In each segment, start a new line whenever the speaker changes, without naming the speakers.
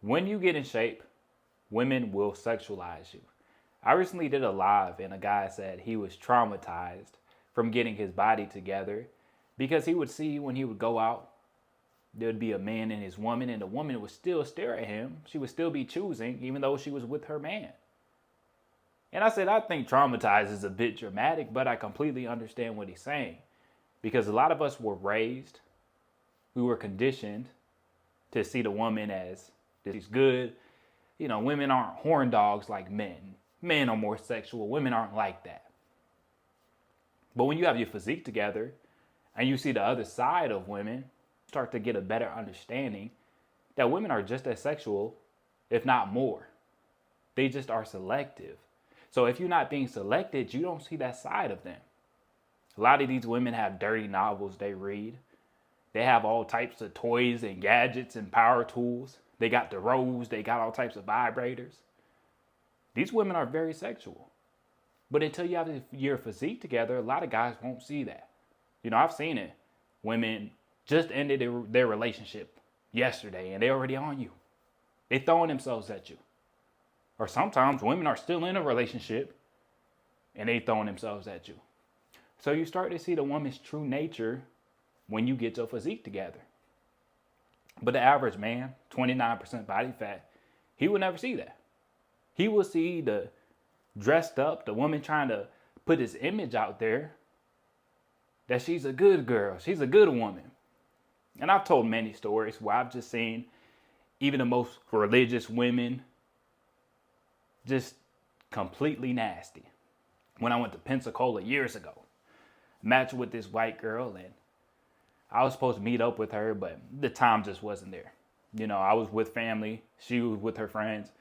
When you get in shape, women will sexualize you. I recently did a live and a guy said he was traumatized from getting his body together because he would see when he would go out, there would be a man and his woman, and the woman would still stare at him. She would still be choosing, even though she was with her man. And I said, I think traumatized is a bit dramatic, but I completely understand what he's saying. Because a lot of us were raised, we were conditioned to see the woman as she's good. You know, women aren't horn dogs like men. Men are more sexual. Women aren't like that. But when you have your physique together and you see the other side of women, start to get a better understanding that women are just as sexual, if not more. They just are selective. So if you're not being selected, you don't see that side of them. A lot of these women have dirty novels they read. They have all types of toys and gadgets and power tools. They got the rose. They got all types of vibrators. These women are very sexual. But until you have your physique together, a lot of guys won't see that. You know, I've seen it. Women just ended their relationship yesterday and they're already on you. They throwing themselves at you. Or sometimes women are still in a relationship and they throwing themselves at you. So you start to see the woman's true nature when you get your physique together. But the average man, 29% body fat, he will never see that. He will see the dressed up, the woman trying to put his image out there that she's a good girl, she's a good woman. And I've told many stories where I've just seen even the most religious women just completely nasty. When I went to Pensacola years ago, matched with this white girl, and I was supposed to meet up with her, but the time just wasn't there. You know, I was with family, she was with her friends.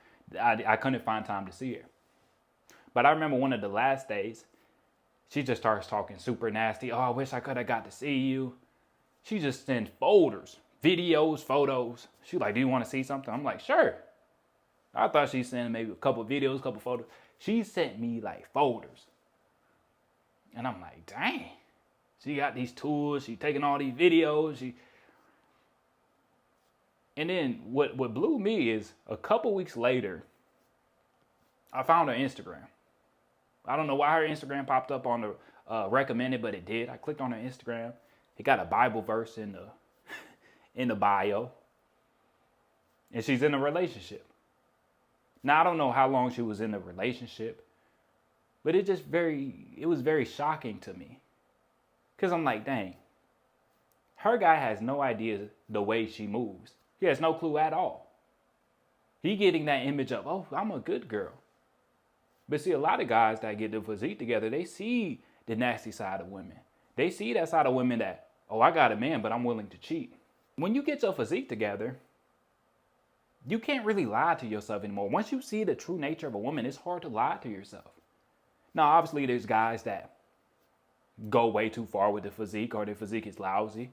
I couldn't find time to see her. But I remember one of the last days, she just starts talking super nasty. Oh, I wish I could have got to see you. She just sent folders, videos, photos. She like, do you want to see something? I'm like, sure. I thought she sent maybe a couple videos, a couple photos. She sent me like folders. And I'm like, dang. She got these tools. She taking all these videos. And then what blew me is a couple weeks later, I found her Instagram. I don't know why her Instagram popped up on the recommended, but it did. I clicked on her Instagram. It got a Bible verse in the bio. And she's in a relationship. Now, I don't know how long she was in the relationship, but it was very shocking to me. Because I'm like, dang, her guy has no idea the way she moves. He has no clue at all. He getting that image of, oh, I'm a good girl. But see, a lot of guys that get the physique together, they see the nasty side of women. They see that side of women that, oh, I got a man, but I'm willing to cheat. When you get your physique together, you can't really lie to yourself anymore. Once you see the true nature of a woman, it's hard to lie to yourself. Now, obviously, there's guys that go way too far with the physique, or their physique is lousy.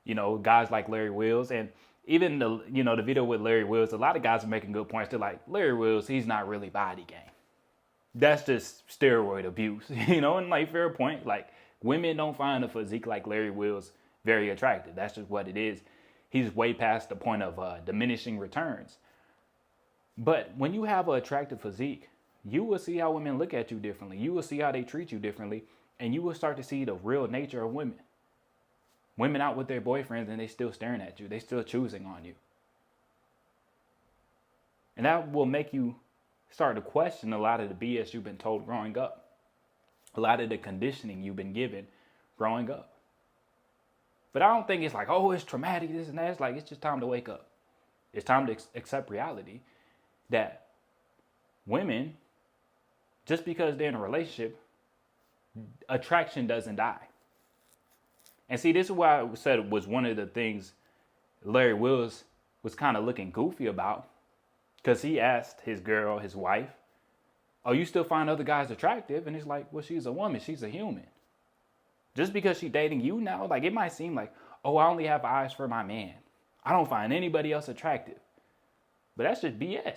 You know, guys like Larry Wills, and even the video with Larry Wills, a lot of guys are making good points. They're like, Larry Wills, he's not really body game. That's just steroid abuse, and like, fair point. Like, women don't find a physique like Larry Wills very attractive. That's just what it is. He's way past the point of diminishing returns. But when you have an attractive physique, you will see how women look at you differently. You will see how they treat you differently. And you will start to see the real nature of women. Women out with their boyfriends and they still staring at you. They still choosing on you. And that will make you start to question a lot of the BS you've been told growing up. A lot of the conditioning you've been given growing up. But I don't think it's like, oh, it's traumatic, this and that. It's like, it's just time to wake up. It's time to accept reality that women, just because they're in a relationship, attraction doesn't die. And see, this is why I said it was one of the things Larry Wills was kind of looking goofy about. Because he asked his girl, his wife, oh, you still find other guys attractive? And he's like, well, she's a woman. She's a human. Just because she's dating you now, like, it might seem like, oh, I only have eyes for my man. I don't find anybody else attractive. But that's just BS.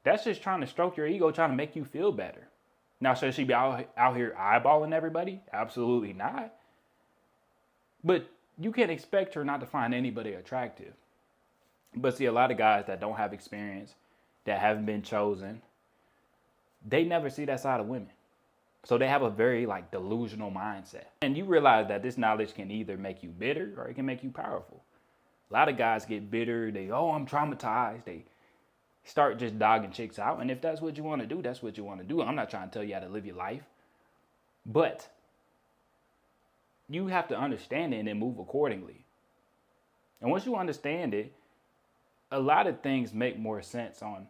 That's just trying to stroke your ego, trying to make you feel better. Now, should she be out here eyeballing everybody? Absolutely not. But you can't expect her not to find anybody attractive. But see, a lot of guys that don't have experience, that haven't been chosen, they never see that side of women. So they have a very like delusional mindset. And you realize that this knowledge can either make you bitter or it can make you powerful. A lot of guys get bitter. I'm traumatized. They start just dogging chicks out. And if that's what you want to do, that's what you want to do. I'm not trying to tell you how to live your life. But you have to understand it and then move accordingly. And once you understand it, a lot of things make more sense on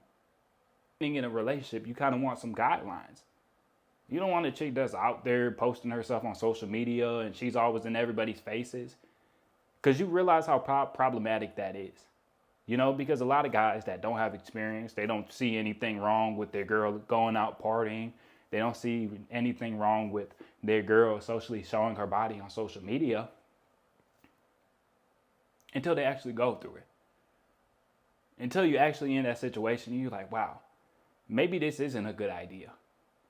being in a relationship. You kind of want some guidelines. You don't want a chick that's out there posting herself on social media and she's always in everybody's faces. Because you realize how problematic that is. You know, because a lot of guys that don't have experience, they don't see anything wrong with their girl going out partying. They don't see anything wrong with their girl socially showing her body on social media until they actually go through it. Until you're actually in that situation, you're like, wow, maybe this isn't a good idea.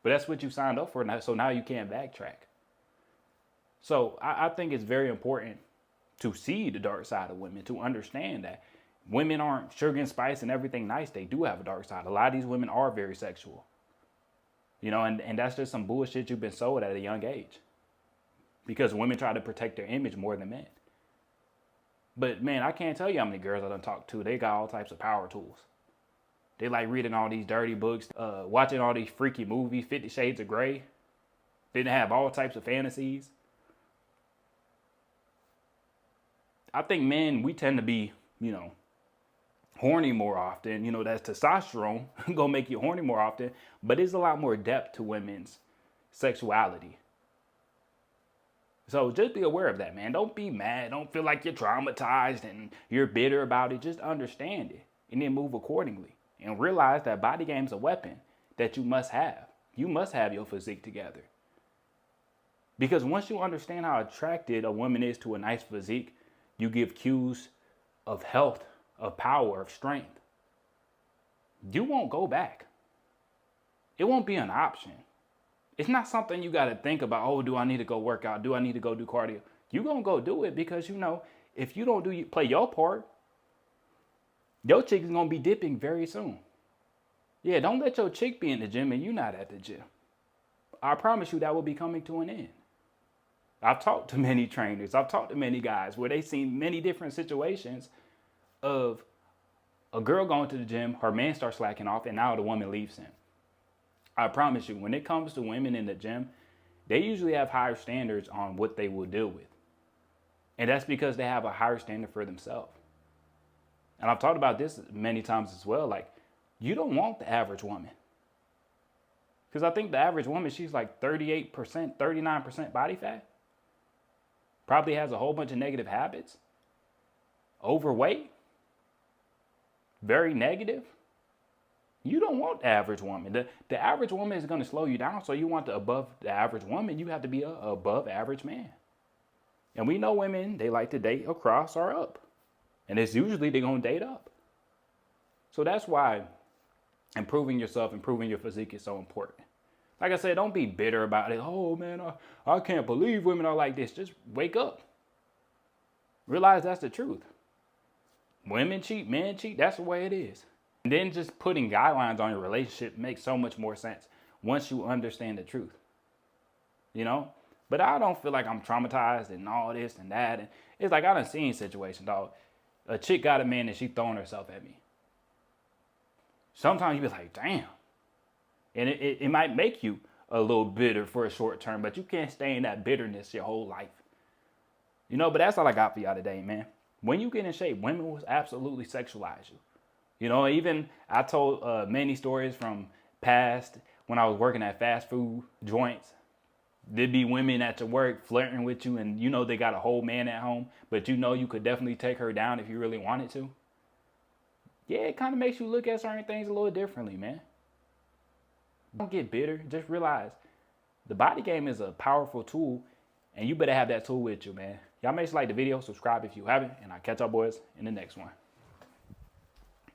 But that's what you signed up for now, so now you can't backtrack. So I think it's very important to see the dark side of women, to understand that women aren't sugar and spice and everything nice. They do have a dark side. A lot of these women are very sexual. You know, and that's just some bullshit you've been sold at a young age. Because women try to protect their image more than men. But man, I can't tell you how many girls I done talked to. They got all types of power tools. They like reading all these dirty books, watching all these freaky movies, 50 Shades of Grey. They have all types of fantasies. I think men, we tend to be, horny more often. That's testosterone gonna make you horny more often. But there's a lot more depth to women's sexuality. So just be aware of that, man. Don't be mad. Don't feel like you're traumatized and you're bitter about it. Just understand it and then move accordingly. And realize that body game's a weapon that you must have. You must have your physique together. Because once you understand how attracted a woman is to a nice physique, you give cues of health, of power, of strength. You won't go back. It won't be an option. It's not something you got to think about, oh, do I need to go work out? Do I need to go do cardio? You're going to go do it because, if you don't play your part, your chick is going to be dipping very soon. Yeah, don't let your chick be in the gym and you're not at the gym. I promise you that will be coming to an end. I've talked to many trainers. I've talked to many guys where they've seen many different situations of a girl going to the gym, her man starts slacking off, and now the woman leaves him. I promise you, when it comes to women in the gym, they usually have higher standards on what they will deal with. And that's because they have a higher standard for themselves. And I've talked about this many times as well. Like, you don't want the average woman. Because I think the average woman, she's like 38%, 39% body fat. Probably has a whole bunch of negative habits. Overweight. Very negative. You don't want the average woman. The average woman is going to slow you down. So you want the above the average woman, you have to be a above average man. And we know women, they like to date across or up. And it's usually they're going to date up. So that's why improving yourself, improving your physique is so important. Like I said, don't be bitter about it. Oh, man, I can't believe women are like this. Just wake up. Realize that's the truth. Women cheat, men cheat. That's the way it is. And then just putting guidelines on your relationship makes so much more sense once you understand the truth. But I don't feel like I'm traumatized and all this and that. And it's like I done seen situations, dog. A chick got a man and she throwing herself at me. Sometimes you be like, damn. And it might make you a little bitter for a short term, but you can't stay in that bitterness your whole life. But that's all I got for y'all today, man. When you get in shape, women will absolutely sexualize you. Even I told many stories from past when I was working at fast food joints. There'd be women at your work flirting with you and they got a whole man at home, but you could definitely take her down if you really wanted to. Yeah, it kind of makes you look at certain things a little differently, man. Don't get bitter. Just realize the body game is a powerful tool and you better have that tool with you, man. Y'all make sure to like the video, subscribe if you haven't, and I'll catch y'all boys in the next one.